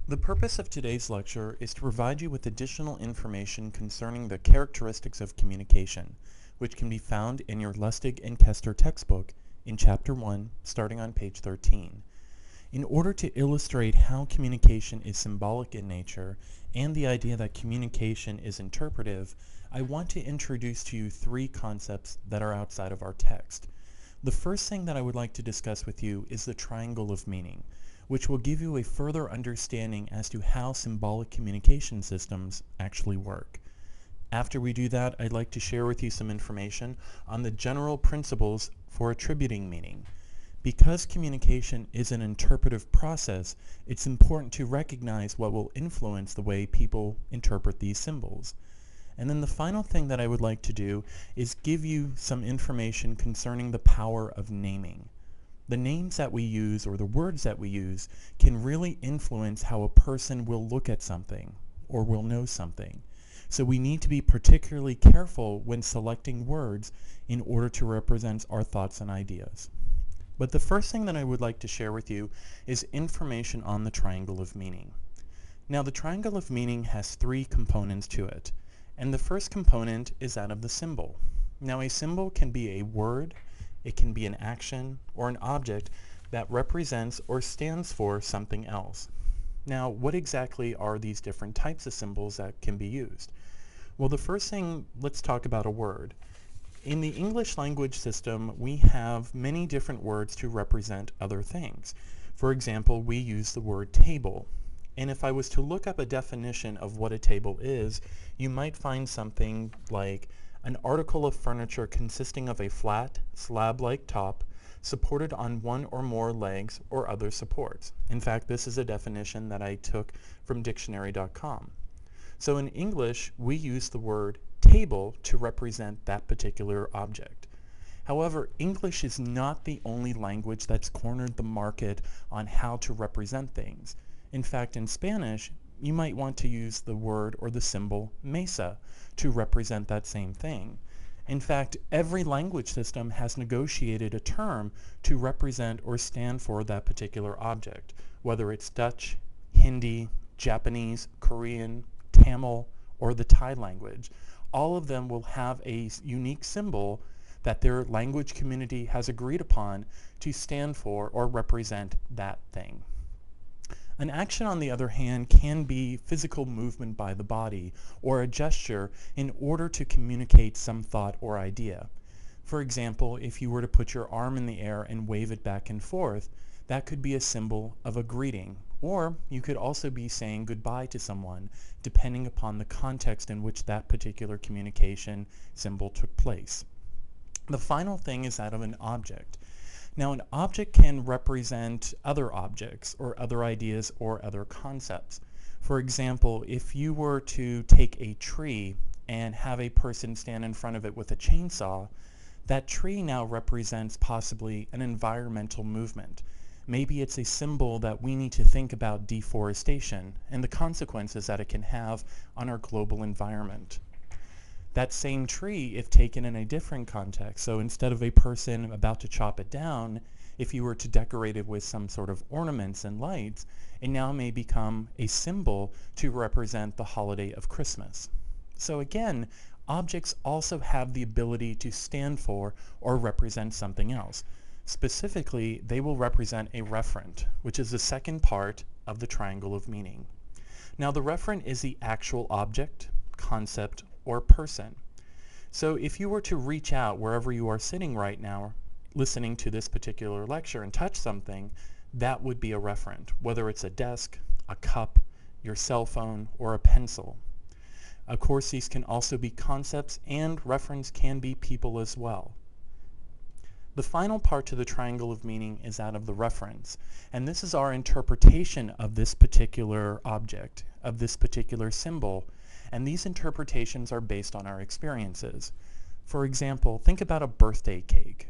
The purpose of today's lecture is to provide you with additional information concerning the characteristics of communication, which can be found in your Lustig and Kester textbook in Chapter 1, starting on page 13. In order to illustrate how communication is symbolic in nature and the idea that communication is interpretive, I want to introduce to you three concepts that are outside of our text. The first thing that I would like to discuss with you is the triangle of meaning, which will give you a further understanding as to how symbolic communication systems actually work. After we do that, I'd like to share with you some information on the general principles for attributing meaning. Because communication is an interpretive process, it's important to recognize what will influence the way people interpret these symbols. And then the final thing that I would like to do is give you some information concerning the power of naming. The names that we use or the words that we use can really influence how a person will look at something or will know something. So we need to be particularly careful when selecting words in order to represent our thoughts and ideas. But the first thing that I would like to share with you is information on the triangle of meaning. Now, the triangle of meaning has three components to it, and the first component is that of the symbol. Now, a symbol can be a word, it can be an action, or an object that represents or stands for something else. Now, what exactly are these different types of symbols that can be used? Well, the first thing, let's talk about a word. In the English language system, we have many different words to represent other things. For example, we use the word table. And if I was to look up a definition of what a table is, you might find something like an article of furniture consisting of a flat, slab-like top supported on one or more legs or other supports. In fact, this is a definition that I took from dictionary.com. So in English, we use the word table to represent that particular object. However, English is not the only language that's cornered the market on how to represent things. In fact, in Spanish, you might want to use the word or the symbol mesa to represent that same thing. In fact, every language system has negotiated a term to represent or stand for that particular object, whether it's Dutch, Hindi, Japanese, Korean, Tamil, or the Thai language. All of them will have a unique symbol that their language community has agreed upon to stand for or represent that thing. An action, on the other hand, can be physical movement by the body or a gesture in order to communicate some thought or idea. For example, if you were to put your arm in the air and wave it back and forth, that could be a symbol of a greeting. Or you could also be saying goodbye to someone, depending upon the context in which that particular communication symbol took place. The final thing is that of an object. Now, an object can represent other objects or other ideas or other concepts. For example, if you were to take a tree and have a person stand in front of it with a chainsaw, that tree now represents possibly an environmental movement. Maybe it's a symbol that we need to think about deforestation and the consequences that it can have on our global environment. That same tree, if taken in a different context, so instead of a person about to chop it down, if you were to decorate it with some sort of ornaments and lights, it now may become a symbol to represent the holiday of Christmas. So again, objects also have the ability to stand for or represent something else. Specifically, they will represent a referent, which is the second part of the triangle of meaning. Now, the referent is the actual object, concept, or person. So if you were to reach out wherever you are sitting right now, listening to this particular lecture and touch something, that would be a referent, whether it's a desk, a cup, your cell phone, or a pencil. Of course, these can also be concepts, and reference can be people as well. The final part to the triangle of meaning is that of the reference, and this is our interpretation of this particular object, of this particular symbol, and these interpretations are based on our experiences. For example, think about a birthday cake.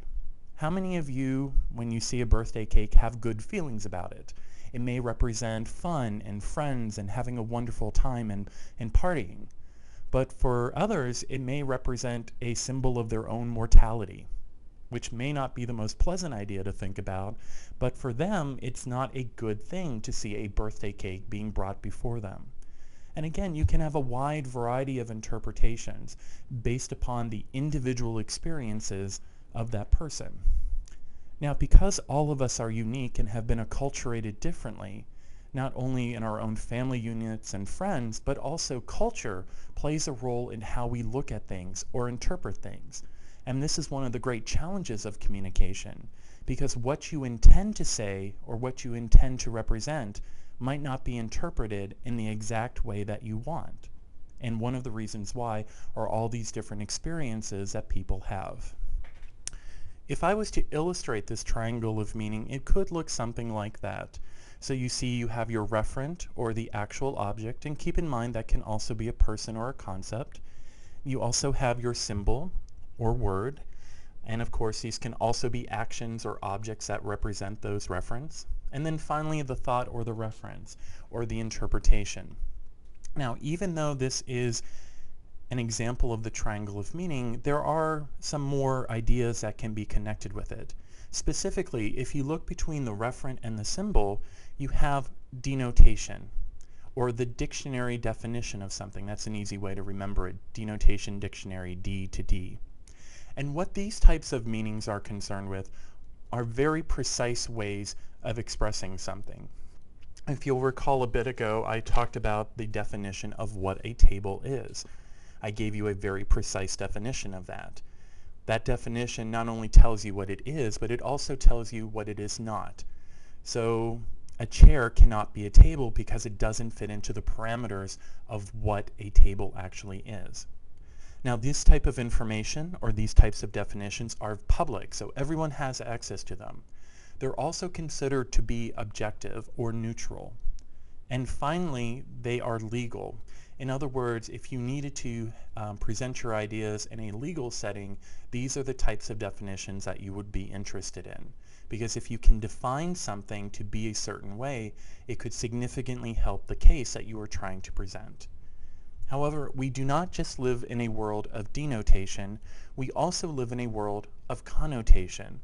How many of you, when you see a birthday cake, have good feelings about it? It may represent fun and friends and having a wonderful time and partying. But for others, it may represent a symbol of their own mortality. which may not be the most pleasant idea to think about, but for them, it's not a good thing to see a birthday cake being brought before them. And again, you can have a wide variety of interpretations based upon the individual experiences of that person. Now, because all of us are unique and have been acculturated differently, not only in our own family units and friends, but also culture plays a role in how we look at things or interpret things. And this is one of the great challenges of communication, because what you intend to say or what you intend to represent might not be interpreted in the exact way that you want. And one of the reasons why are all these different experiences that people have. If I was to illustrate this triangle of meaning, it could look something like that. So you see you have your referent or the actual object, and keep in mind that can also be a person or a concept. You also have your symbol or word, and of course these can also be actions or objects that represent those reference. And then finally the thought or the reference or the interpretation. Now, even though this is an example of the triangle of meaning, there are some more ideas that can be connected with it. Specifically, if you look between the referent and the symbol, you have denotation, or the dictionary definition of something. That's an easy way to remember it. Denotation dictionary, D to D. And what these types of meanings are concerned with are very precise ways of expressing something. If you'll recall a bit ago, I talked about the definition of what a table is. I gave you a very precise definition of that. That definition not only tells you what it is, but it also tells you what it is not. So a chair cannot be a table because it doesn't fit into the parameters of what a table actually is. Now, this type of information or these types of definitions are public, so everyone has access to them. They're also considered to be objective or neutral. And finally, they are legal. In other words, if you needed to present your ideas in a legal setting, these are the types of definitions that you would be interested in. Because if you can define something to be a certain way, it could significantly help the case that you are trying to present. However, we do not just live in a world of denotation, we also live in a world of connotation.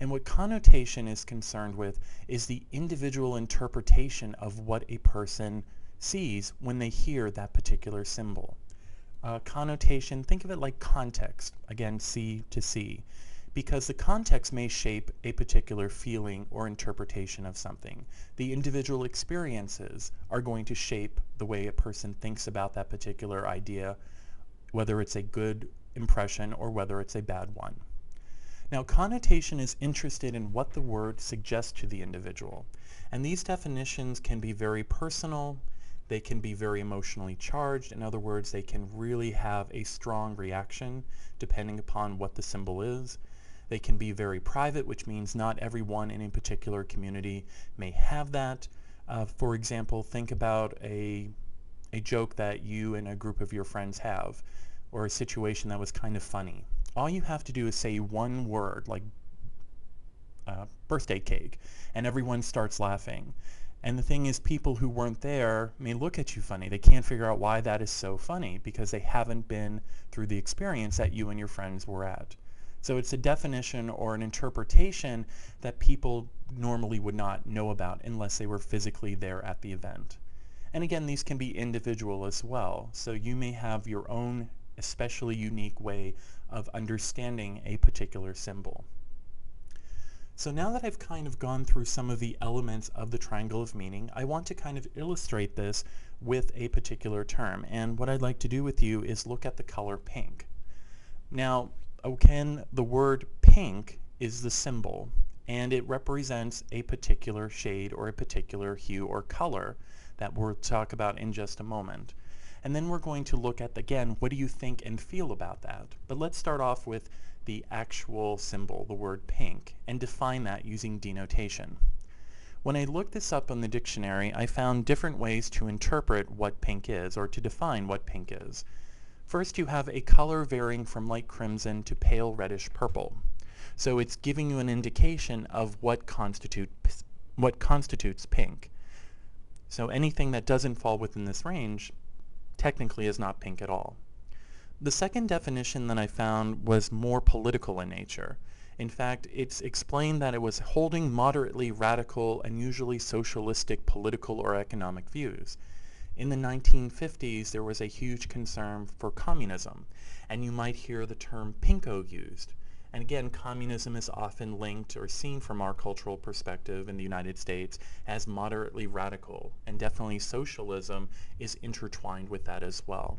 And what connotation is concerned with is the individual interpretation of what a person sees when they hear that particular symbol. Connotation, think of it like context, again, C to C, because the context may shape a particular feeling or interpretation of something. The individual experiences are going to shape the way a person thinks about that particular idea, whether it's a good impression or whether it's a bad one. Now, connotation is interested in what the word suggests to the individual, and these definitions can be very personal. They can be very emotionally charged. In other words, they can really have a strong reaction depending upon what the symbol is. They can be very private, which means not everyone in a particular community may have that. For example, think about a joke that you and a group of your friends have, or a situation that was kind of funny. All you have to do is say one word, like birthday cake, and everyone starts laughing. And the thing is, people who weren't there may look at you funny. They can't figure out why that is so funny because they haven't been through the experience that you and your friends were at. So it's a definition or an interpretation that people normally would not know about unless they were physically there at the event. And again, these can be individual as well. So you may have your own especially unique way of understanding a particular symbol. So now that I've kind of gone through some of the elements of the triangle of meaning, I want to kind of illustrate this with a particular term. And what I'd like to do with you is look at the color pink. Now, again, the word pink is the symbol, and it represents a particular shade or a particular hue or color that we'll talk about in just a moment. And then we're going to look at, again, what do you think and feel about that? But let's start off with the actual symbol, the word pink, and define that using denotation. When I looked this up in the dictionary, I found different ways to interpret what pink is, or to define what pink is. First, you have a color varying from light crimson to pale reddish purple. So it's giving you an indication of what constitutes pink. So anything that doesn't fall within this range technically is not pink at all. The second definition that I found was more political in nature, In fact, it's explained that it was holding moderately radical and usually socialistic political or economic views. In the 1950s, there was a huge concern for communism, and you might hear the term pinko used. And again, communism is often linked or seen from our cultural perspective in the United States as moderately radical, and definitely socialism is intertwined with that as well.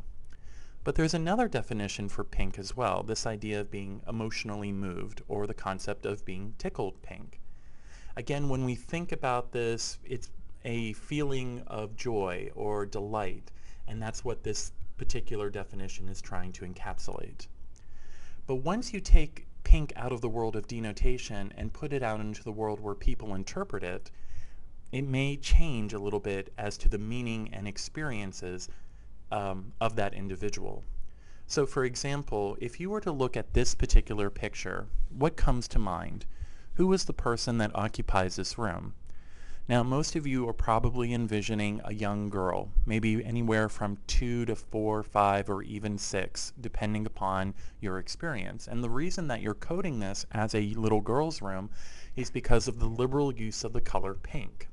But there's another definition for pink as well, this idea of being emotionally moved, or the concept of being tickled pink. Again, when we think about this, it's a feeling of joy or delight, and that's what this particular definition is trying to encapsulate. But once you take pink out of the world of denotation and put it out into the world where people interpret it, it may change a little bit as to the meaning and experiences of that individual. So for example, if you were to look at this particular picture, what comes to mind? Who is the person that occupies this room? Now, most of you are probably envisioning a young girl, maybe anywhere from 2 to 4, 5, or even 6, depending upon your experience. And the reason that you're coding this as a little girl's room is because of the liberal use of the color pink.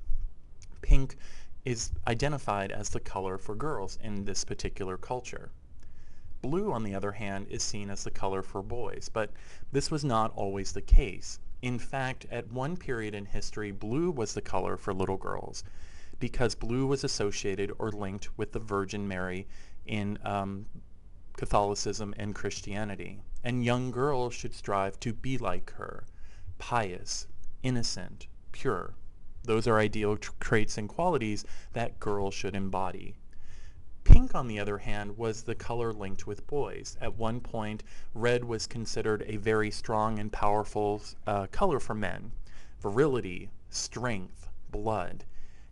Pink is identified as the color for girls in this particular culture. Blue, on the other hand, is seen as the color for boys, but this was not always the case. In fact, at one period in history, blue was the color for little girls because blue was associated or linked with the Virgin Mary in Catholicism and Christianity. And young girls should strive to be like her, pious, innocent, pure. Those are ideal traits and qualities that girls should embody. Pink, on the other hand, was the color linked with boys. At one point, red was considered a very strong and powerful color for men. Virility, strength, blood.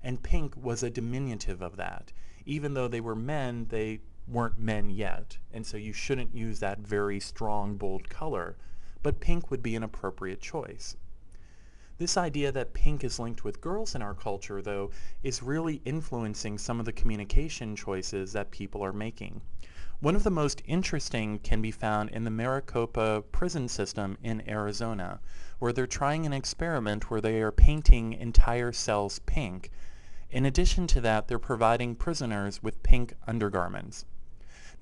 And pink was a diminutive of that. Even though they were men, they weren't men yet. And so you shouldn't use that very strong, bold color. But pink would be an appropriate choice. This idea that pink is linked with girls in our culture, though, is really influencing some of the communication choices that people are making. One of the most interesting can be found in the Maricopa prison system in Arizona, where they're trying an experiment where they are painting entire cells pink. In addition to that, they're providing prisoners with pink undergarments.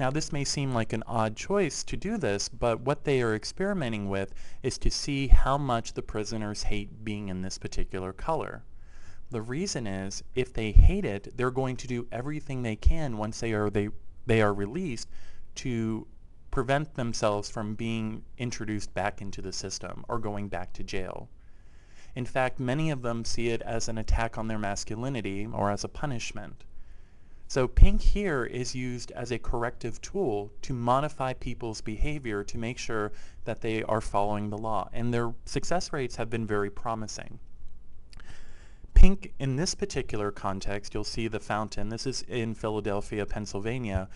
Now, this may seem like an odd choice to do this, but what they are experimenting with is to see how much the prisoners hate being in this particular color. The reason is, if they hate it, they're going to do everything they can once they are released to prevent themselves from being introduced back into the system or going back to jail. In fact, many of them see it as an attack on their masculinity or as a punishment. So pink here is used as a corrective tool to modify people's behavior to make sure that they are following the law, and their success rates have been very promising. Pink, in this particular context, you'll see the fountain. This is in Philadelphia, Pennsylvania.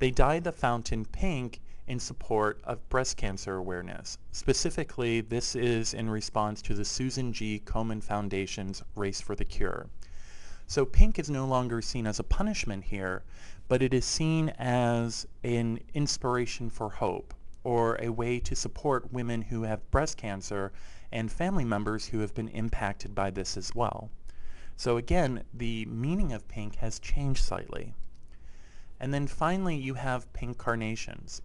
They dyed the fountain pink in support of breast cancer awareness. Specifically, this is in response to the Susan G. Komen Foundation's Race for the Cure. So pink is no longer seen as a punishment here, but it is seen as an inspiration for hope, or a way to support women who have breast cancer and family members who have been impacted by this as well. So again, the meaning of pink has changed slightly. And then finally, you have pink carnations.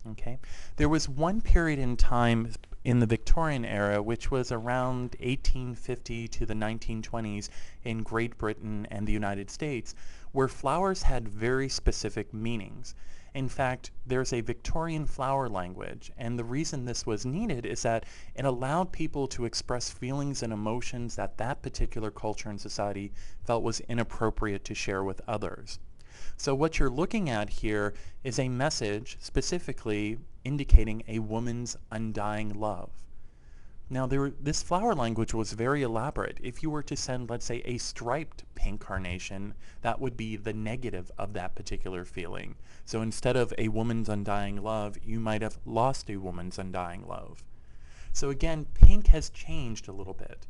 Okay? There was one period in time in the Victorian era, which was around 1850 to the 1920s in Great Britain and the United States, where flowers had very specific meanings. In fact, there's a Victorian flower language, and the reason this was needed is that it allowed people to express feelings and emotions that that particular culture and society felt was inappropriate to share with others. So what you're looking at here is a message specifically indicating a woman's undying love. Now, this flower language was very elaborate. If you were to send, let's say, a striped pink carnation, that would be the negative of that particular feeling. So instead of a woman's undying love, you might have lost a woman's undying love. So again, pink has changed a little bit.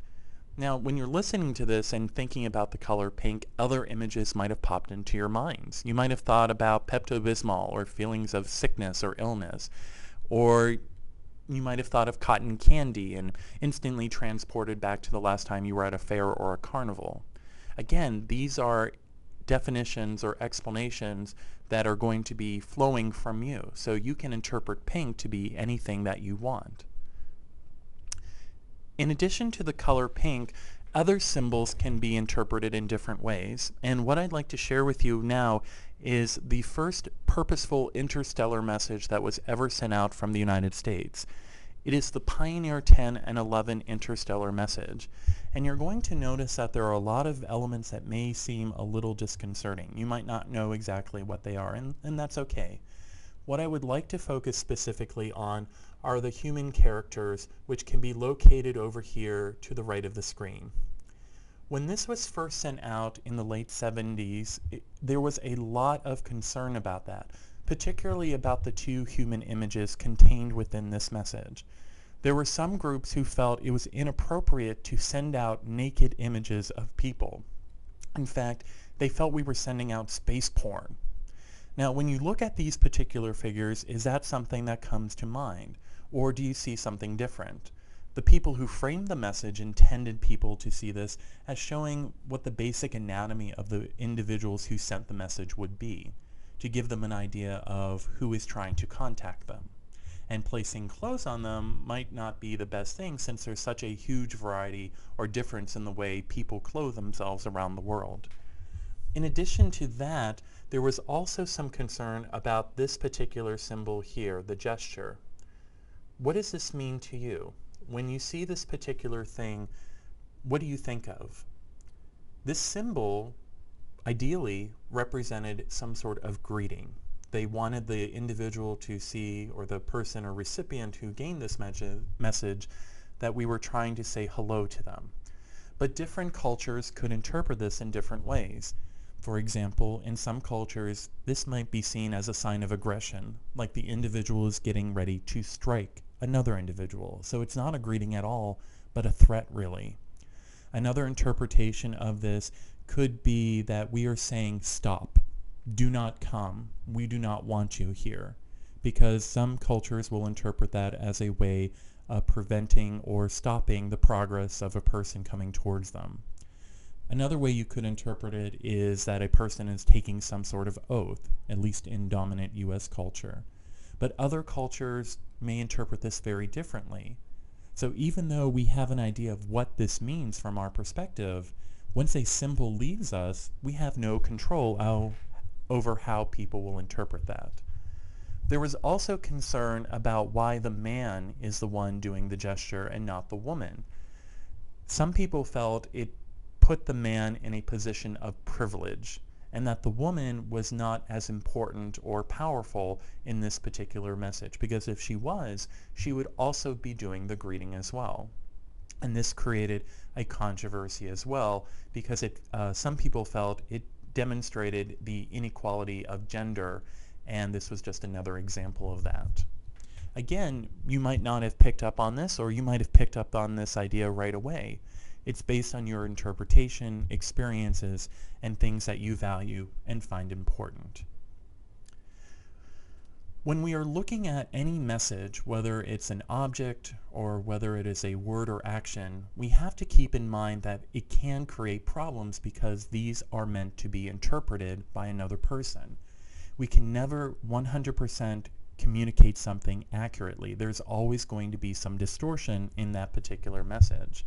Now, when you're listening to this and thinking about the color pink, other images might have popped into your minds. You might have thought about Pepto-Bismol or feelings of sickness or illness, or You might have thought of cotton candy and instantly transported back to the last time you were at a fair or a carnival. Again, these are definitions or explanations that are going to be flowing from you. So you can interpret pink to be anything that you want. In addition to the color pink, other symbols can be interpreted in different ways. And what I'd like to share with you now is the first purposeful interstellar message that was ever sent out from the United States. It is the Pioneer 10 and 11 interstellar message. And you're going to notice that there are a lot of elements that may seem a little disconcerting. You might not know exactly what they are, and that's okay. What I would like to focus specifically on are the human characters, which can be located over here to the right of the screen. When this was first sent out in the late 70s, there was a lot of concern about that, particularly about the two human images contained within this message. There were some groups who felt it was inappropriate to send out naked images of people. In fact, they felt we were sending out space porn. Now, when you look at these particular figures, is that something that comes to mind? Or do you see something different? The people who framed the message intended people to see this as showing what the basic anatomy of the individuals who sent the message would be, to give them an idea of who is trying to contact them. And placing clothes on them might not be the best thing since there's such a huge variety or difference in the way people clothe themselves around the world. In addition to that, there was also some concern about this particular symbol here, the gesture. What does this mean to you? When you see this particular thing, what do you think of? This symbol ideally represented some sort of greeting. They wanted the individual to see, or the person or recipient who gained this message, that we were trying to say hello to them. But different cultures could interpret this in different ways. For example, in some cultures, this might be seen as a sign of aggression, like the individual is getting ready to strike another individual. So it's not a greeting at all, but a threat really. Another interpretation of this could be that we are saying stop, do not come, we do not want you here, because some cultures will interpret that as a way of preventing or stopping the progress of a person coming towards them. Another way you could interpret it is that a person is taking some sort of oath, at least in dominant U.S. culture. But other cultures may interpret this very differently. So even though we have an idea of what this means from our perspective, once a symbol leaves us, we have no control over how people will interpret that. There was also concern about why the man is the one doing the gesture and not the woman. Some people felt it put the man in a position of privilege, and that the woman was not as important or powerful in this particular message, because if she was, she would also be doing the greeting as well. And this created a controversy as well, because some people felt it demonstrated the inequality of gender, and this was just another example of that. Again, you might not have picked up on this, or you might have picked up on this idea right away. It's based on your interpretation, experiences, and things that you value and find important. When we are looking at any message, whether it's an object or whether it is a word or action, we have to keep in mind that it can create problems because these are meant to be interpreted by another person. We can never 100% communicate something accurately. There's always going to be some distortion in that particular message.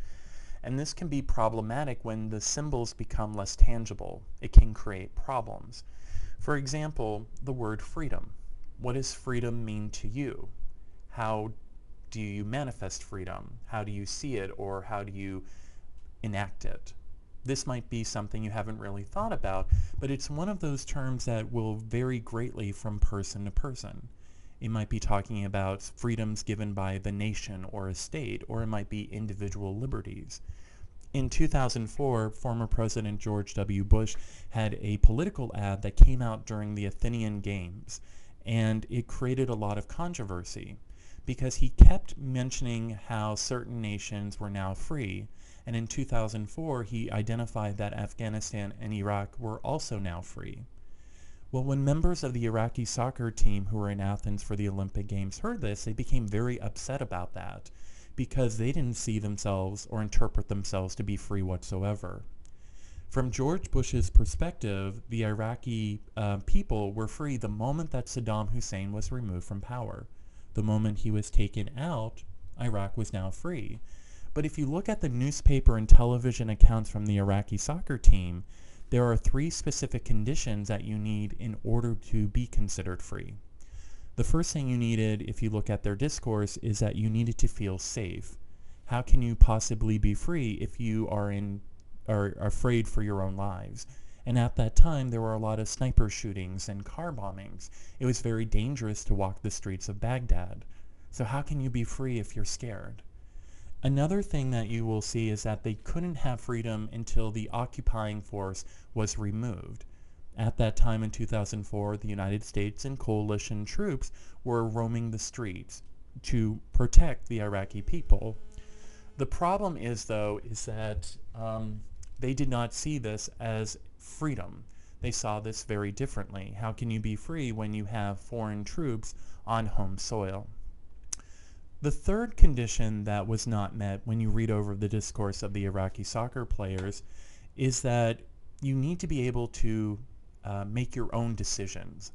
And this can be problematic when the symbols become less tangible. It can create problems. For example, the word freedom. What does freedom mean to you? How do you manifest freedom? How do you see it, or how do you enact it? This might be something you haven't really thought about, but it's one of those terms that will vary greatly from person to person. It might be talking about freedoms given by the nation or a state, or it might be individual liberties. In 2004, former President George W. Bush had a political ad that came out during the Athenian Games, and it created a lot of controversy because he kept mentioning how certain nations were now free, and in 2004 he identified that Afghanistan and Iraq were also now free. Well, when members of the Iraqi soccer team who were in Athens for the Olympic Games heard this, they became very upset about that because they didn't see themselves or interpret themselves to be free whatsoever. From George Bush's perspective, the Iraqi people were free the moment that Saddam Hussein was removed from power. The moment he was taken out, Iraq was now free. But if you look at the newspaper and television accounts from the Iraqi soccer team, there are 3 specific conditions that you need in order to be considered free. The first thing you needed, if you look at their discourse, is that you needed to feel safe. How can you possibly be free if you are afraid for your own lives? And at that time, there were a lot of sniper shootings and car bombings. It was very dangerous to walk the streets of Baghdad. So how can you be free if you're scared? Another thing that you will see is that they couldn't have freedom until the occupying force was removed. At that time in 2004, the United States and coalition troops were roaming the streets to protect the Iraqi people. The problem is, though, is that they did not see this as freedom. They saw this very differently. How can you be free when you have foreign troops on home soil? The third condition that was not met when you read over the discourse of the Iraqi soccer players is that you need to be able to make your own decisions.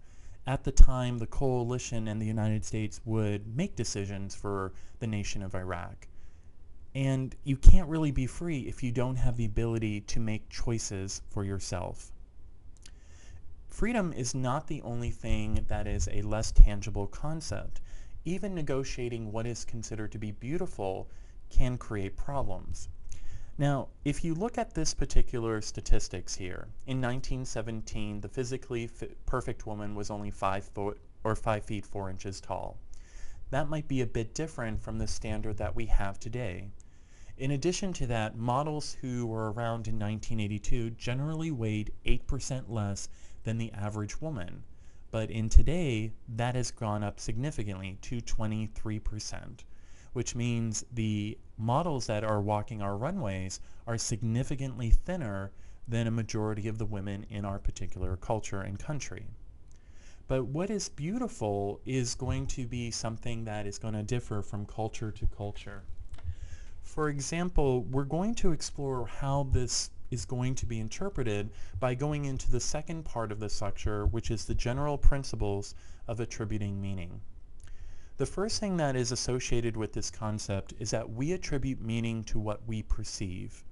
At the time, the coalition and the United States would make decisions for the nation of Iraq. And you can't really be free if you don't have the ability to make choices for yourself. Freedom is not the only thing that is a less tangible concept. Even negotiating what is considered to be beautiful can create problems. Now, if you look at this particular statistics here, in 1917, the physically perfect woman was only 5 feet 4 inches tall. That might be a bit different from the standard that we have today. In addition to that, models who were around in 1982 generally weighed 8% less than the average woman. But in today, that has gone up significantly to 23%, which means the models that are walking our runways are significantly thinner than a majority of the women in our particular culture and country. But what is beautiful is going to be something that is going to differ from culture to culture. For example, we're going to explore how this is going to be interpreted by going into the second part of this lecture, which is the general principles of attributing meaning. The first thing that is associated with this concept is that we attribute meaning to what we perceive.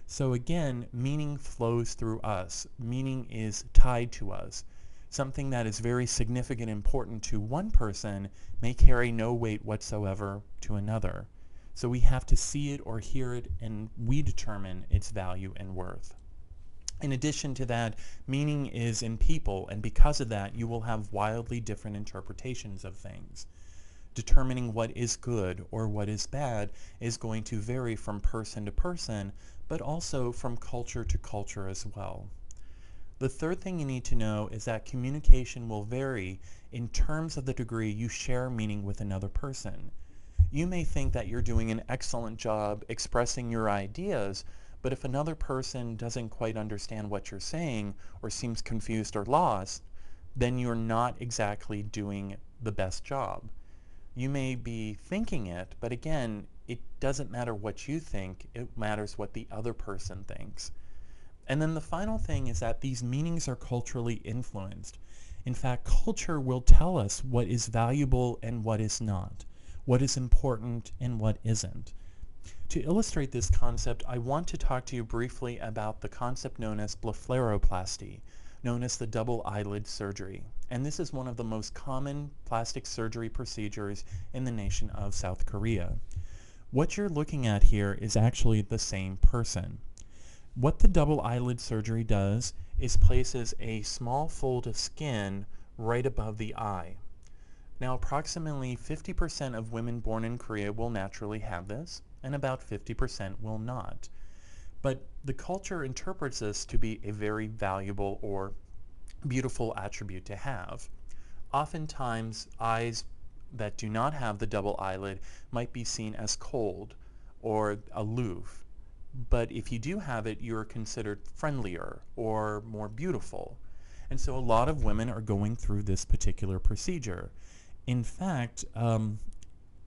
So again, meaning flows through us. Meaning is tied to us. Something that is very significant and important to one person may carry no weight whatsoever to another. So we have to see it or hear it, and we determine its value and worth. In addition to that, meaning is in people, and because of that, you will have wildly different interpretations of things. Determining what is good or what is bad is going to vary from person to person, but also from culture to culture as well. The third thing you need to know is that communication will vary in terms of the degree you share meaning with another person. You may think that you're doing an excellent job expressing your ideas, but if another person doesn't quite understand what you're saying or seems confused or lost, then you're not exactly doing the best job. You may be thinking it, but again, it doesn't matter what you think, it matters what the other person thinks. And then the final thing is that these meanings are culturally influenced. In fact, culture will tell us what is valuable and what is not, what is important and what isn't. To illustrate this concept, I want to talk to you briefly about the concept known as blepharoplasty, known as the double eyelid surgery. And this is one of the most common plastic surgery procedures in the nation of South Korea. What you're looking at here is actually the same person. What the double eyelid surgery does is places a small fold of skin right above the eye. Now, approximately 50% of women born in Korea will naturally have this, and about 50% will not. But the culture interprets this to be a very valuable or beautiful attribute to have. Oftentimes, eyes that do not have the double eyelid might be seen as cold or aloof. But if you do have it, you're considered friendlier or more beautiful. And so a lot of women are going through this particular procedure. In fact,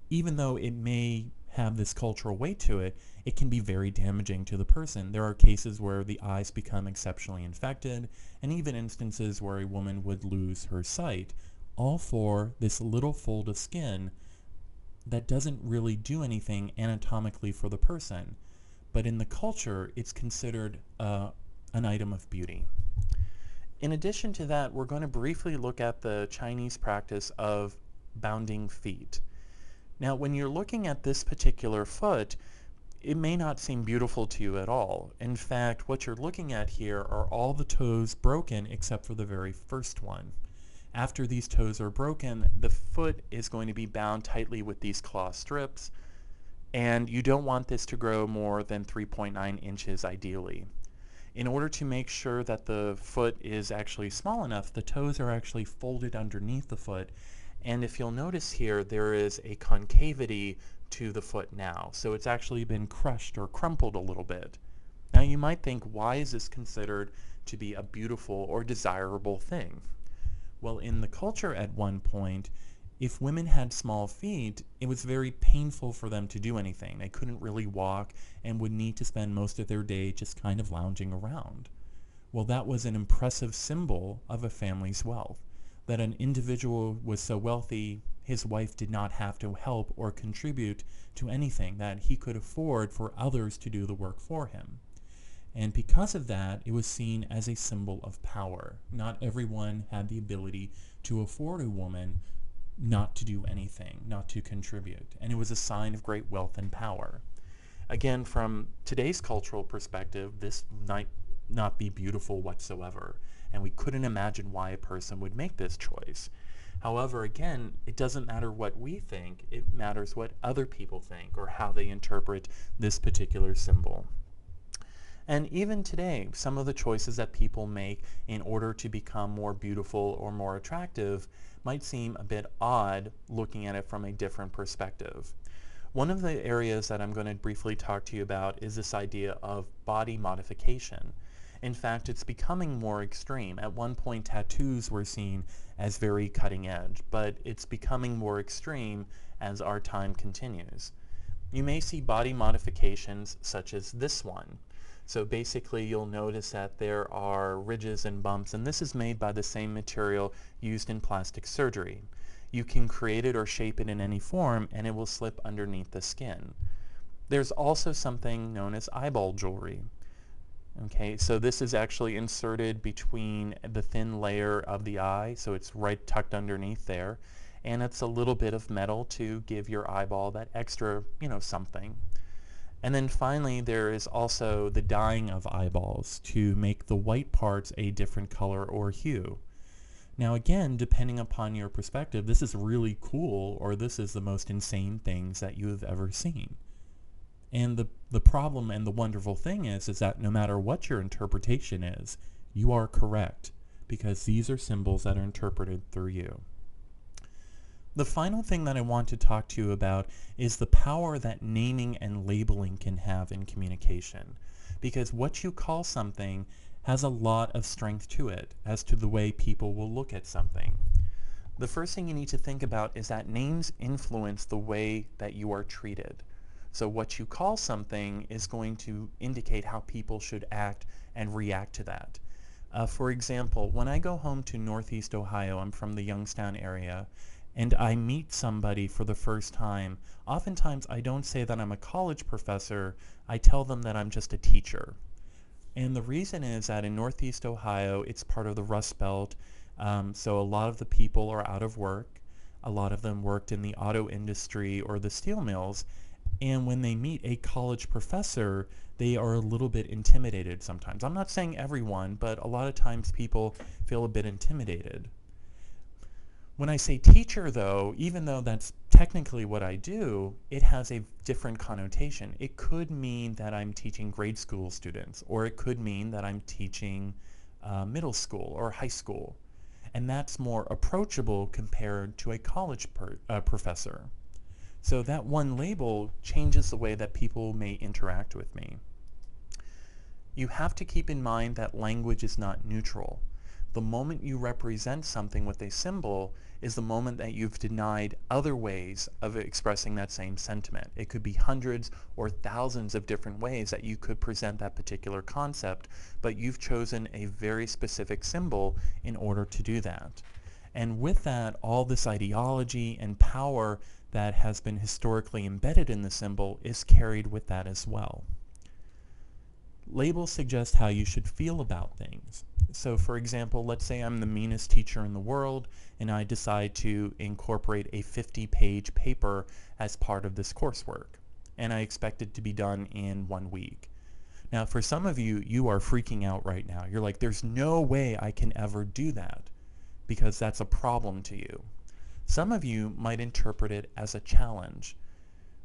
even though it may have this cultural weight to it, it can be very damaging to the person. There are cases where the eyes become exceptionally infected, and even instances where a woman would lose her sight, all for this little fold of skin that doesn't really do anything anatomically for the person. But in the culture, it's considered an item of beauty. In addition to that, we're going to briefly look at the Chinese practice of bounding feet. Now, when you're looking at this particular foot, it may not seem beautiful to you at all. In fact, what you're looking at here are all the toes broken except for the very first one. After these toes are broken, the foot is going to be bound tightly with these claw strips, and you don't want this to grow more than 3.9 inches ideally. In order to make sure that the foot is actually small enough, the toes are actually folded underneath the foot, and if you'll notice here, there is a concavity to the foot now, so it's actually been crushed or crumpled a little bit. Now you might think, why is this considered to be a beautiful or desirable thing? Well, in the culture at one point, if women had small feet, it was very painful for them to do anything. They couldn't really walk and would need to spend most of their day just kind of lounging around. Well, that was an impressive symbol of a family's wealth, that an individual was so wealthy, his wife did not have to help or contribute to anything, that he could afford for others to do the work for him. And because of that, it was seen as a symbol of power. Not everyone had the ability to afford a woman not to do anything, not to contribute. And it was a sign of great wealth and power. Again, from today's cultural perspective, this might not be beautiful whatsoever, and we couldn't imagine why a person would make this choice. However, again, it doesn't matter what we think, it matters what other people think or how they interpret this particular symbol. And even today, some of the choices that people make in order to become more beautiful or more attractive might seem a bit odd looking at it from a different perspective. One of the areas that I'm going to briefly talk to you about is this idea of body modification. In fact, it's becoming more extreme. At one point, tattoos were seen as very cutting edge, but it's becoming more extreme as our time continues. You may see body modifications such as this one. So basically, you'll notice that there are ridges and bumps, and this is made by the same material used in plastic surgery. You can create it or shape it in any form, and it will slip underneath the skin. There's also something known as eyeball jewelry. Okay, so this is actually inserted between the thin layer of the eye, so it's right tucked underneath there, and it's a little bit of metal to give your eyeball that extra, something. And then finally, there is also the dyeing of eyeballs to make the white parts a different color or hue. Now again, depending upon your perspective, this is really cool, or this is the most insane things that you have ever seen. And the problem and the wonderful thing is that no matter what your interpretation is, you are correct, because these are symbols that are interpreted through you. The final thing that I want to talk to you about is the power that naming and labeling can have in communication. Because what you call something has a lot of strength to it as to the way people will look at something. The first thing you need to think about is that names influence the way that you are treated. So what you call something is going to indicate how people should act and react to that. For example, when I go home to Northeast Ohio, I'm from the Youngstown area, and I meet somebody for the first time, oftentimes I don't say that I'm a college professor, I tell them that I'm just a teacher. And the reason is that in Northeast Ohio, it's part of the Rust Belt, so a lot of the people are out of work. A lot of them worked in the auto industry or the steel mills, and when they meet a college professor, they are a little bit intimidated sometimes. I'm not saying everyone, but a lot of times people feel a bit intimidated. When I say teacher, though, even though that's technically what I do, it has a different connotation. It could mean that I'm teaching grade school students, or it could mean that I'm teaching middle school or high school. And that's more approachable compared to a college professor. So that one label changes the way that people may interact with me. You have to keep in mind that language is not neutral. The moment you represent something with a symbol is the moment that you've denied other ways of expressing that same sentiment. It could be hundreds or thousands of different ways that you could present that particular concept, but you've chosen a very specific symbol in order to do that. And with that, all this ideology and power that has been historically embedded in the symbol is carried with that as well. Labels suggest how you should feel about things. So for example, let's say I'm the meanest teacher in the world and I decide to incorporate a 50-page paper as part of this coursework, and I expect it to be done in 1 week. Now for some of you, you are freaking out right now. You're like, there's no way I can ever do that, because that's a problem to you. Some of you might interpret it as a challenge.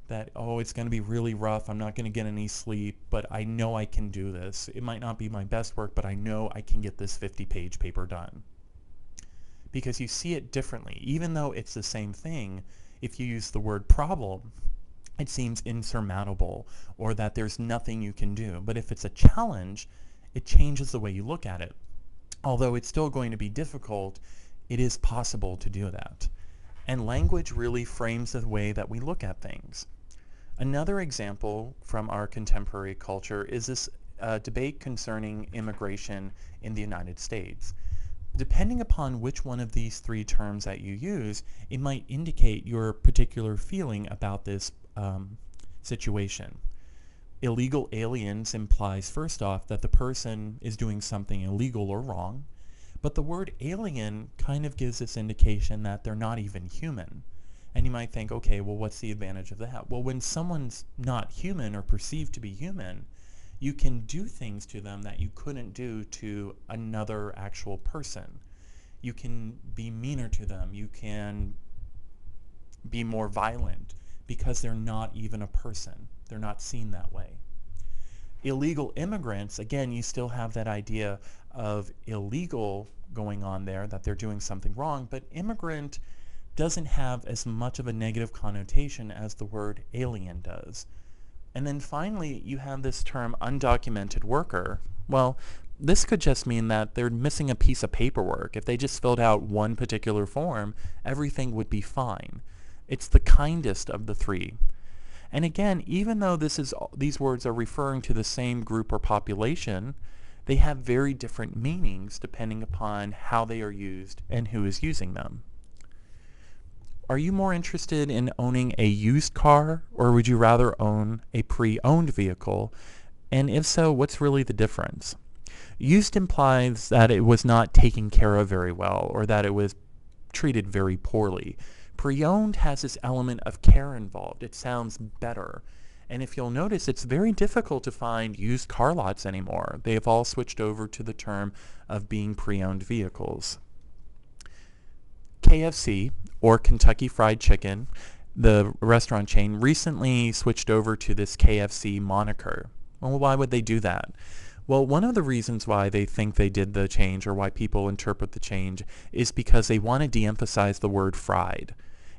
That, oh, it's going to be really rough, I'm not going to get any sleep, but I know I can do this. It might not be my best work, but I know I can get this 50-page paper done. Because you see it differently. Even though it's the same thing, if you use the word problem, it seems insurmountable, or that there's nothing you can do. But if it's a challenge, it changes the way you look at it. Although it's still going to be difficult, it is possible to do that. And language really frames the way that we look at things. Another example from our contemporary culture is this debate concerning immigration in the United States. Depending upon which one of these three terms that you use, it might indicate your particular feeling about this situation. Illegal aliens implies, first off, that the person is doing something illegal or wrong, but the word alien kind of gives this indication that they're not even human. And you might think, okay, well, what's the advantage of that? Well, when someone's not human or perceived to be human, you can do things to them that you couldn't do to another actual person. You can be meaner to them. You can be more violent because they're not even a person. They're not seen that way. Illegal immigrants, again, you still have that idea of illegal going on there, that they're doing something wrong, but immigrant doesn't have as much of a negative connotation as the word alien does. And then finally, you have this term undocumented worker. Well, this could just mean that they're missing a piece of paperwork. If they just filled out one particular form, everything would be fine. It's the kindest of the three. And again, even though these words are referring to the same group or population, they have very different meanings depending upon how they are used and who is using them. Are you more interested in owning a used car, or would you rather own a pre-owned vehicle? And if so, what's really the difference? Used implies that it was not taken care of very well, or that it was treated very poorly. Pre-owned has this element of care involved. It sounds better. And if you'll notice, it's very difficult to find used car lots anymore. They have all switched over to the term of being pre-owned vehicles. KFC, or Kentucky Fried Chicken, the restaurant chain, recently switched over to this KFC moniker. Well, why would they do that? Well, one of the reasons why they think they did the change, or why people interpret the change, is because they want to de-emphasize the word fried.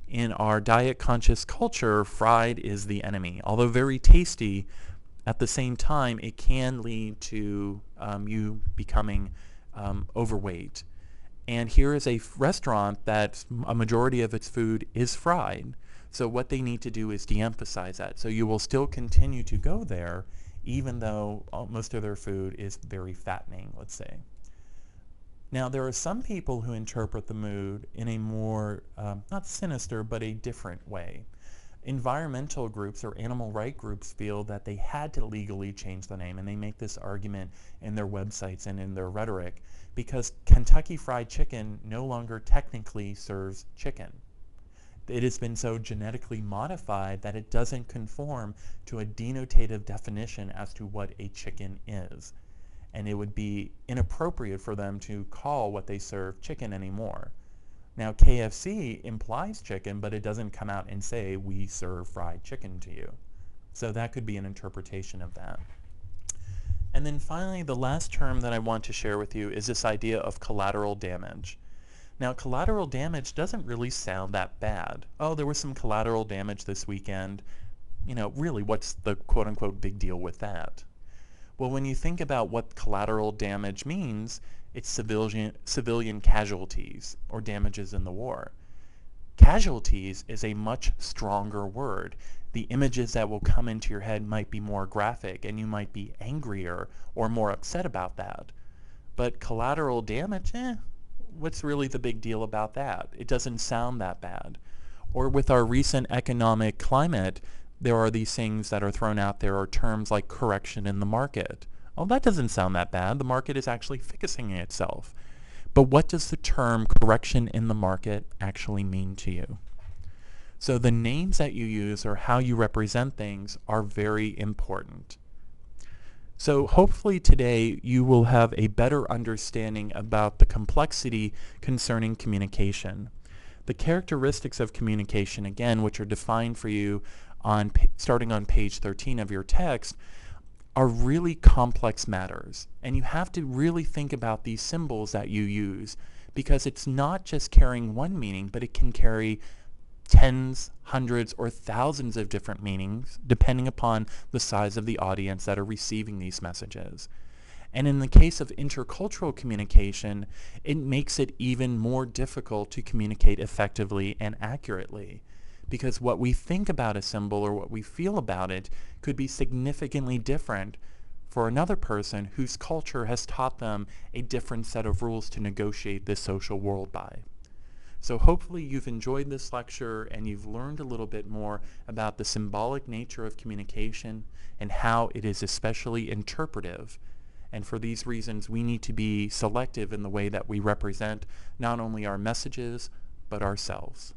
In our diet-conscious culture, fried is the enemy. Although very tasty, at the same time, it can lead to you becoming overweight. And here is a restaurant that a majority of its food is fried. So what they need to do is de-emphasize that. So you will still continue to go there, even though most of their food is very fattening, let's say. Now, there are some people who interpret the mood in a more, not sinister, but a different way. Environmental groups or animal rights groups feel that they had to legally change the name, and they make this argument in their websites and in their rhetoric, because Kentucky Fried Chicken no longer technically serves chicken. It has been so genetically modified that it doesn't conform to a denotative definition as to what a chicken is. And it would be inappropriate for them to call what they serve chicken anymore. Now, KFC implies chicken, but it doesn't come out and say, we serve fried chicken to you. So that could be an interpretation of that. And then finally, the last term that I want to share with you is this idea of collateral damage. Now, collateral damage doesn't really sound that bad. Oh, there was some collateral damage this weekend. You know, really, what's the quote-unquote big deal with that? Well, when you think about what collateral damage means, it's civilian casualties or damages in the war. Casualties is a much stronger word. The images that will come into your head might be more graphic, and you might be angrier or more upset about that. But collateral damage, what's really the big deal about that? It doesn't sound that bad. Or with our recent economic climate, there are these things that are thrown out there, or terms like correction in the market. Oh, that doesn't sound that bad. The market is actually fixing itself. But what does the term correction in the market actually mean to you? So the names that you use or how you represent things are very important. So hopefully today you will have a better understanding about the complexity concerning communication. The characteristics of communication, again, which are defined for you starting on page 13 of your text, are really complex matters. And you have to really think about these symbols that you use, because it's not just carrying one meaning, but it can carry tens, hundreds, or thousands of different meanings depending upon the size of the audience that are receiving these messages. And in the case of intercultural communication, it makes it even more difficult to communicate effectively and accurately, because what we think about a symbol or what we feel about it could be significantly different for another person whose culture has taught them a different set of rules to negotiate this social world by. So hopefully you've enjoyed this lecture and you've learned a little bit more about the symbolic nature of communication and how it is especially interpretive. And for these reasons, we need to be selective in the way that we represent not only our messages, but ourselves.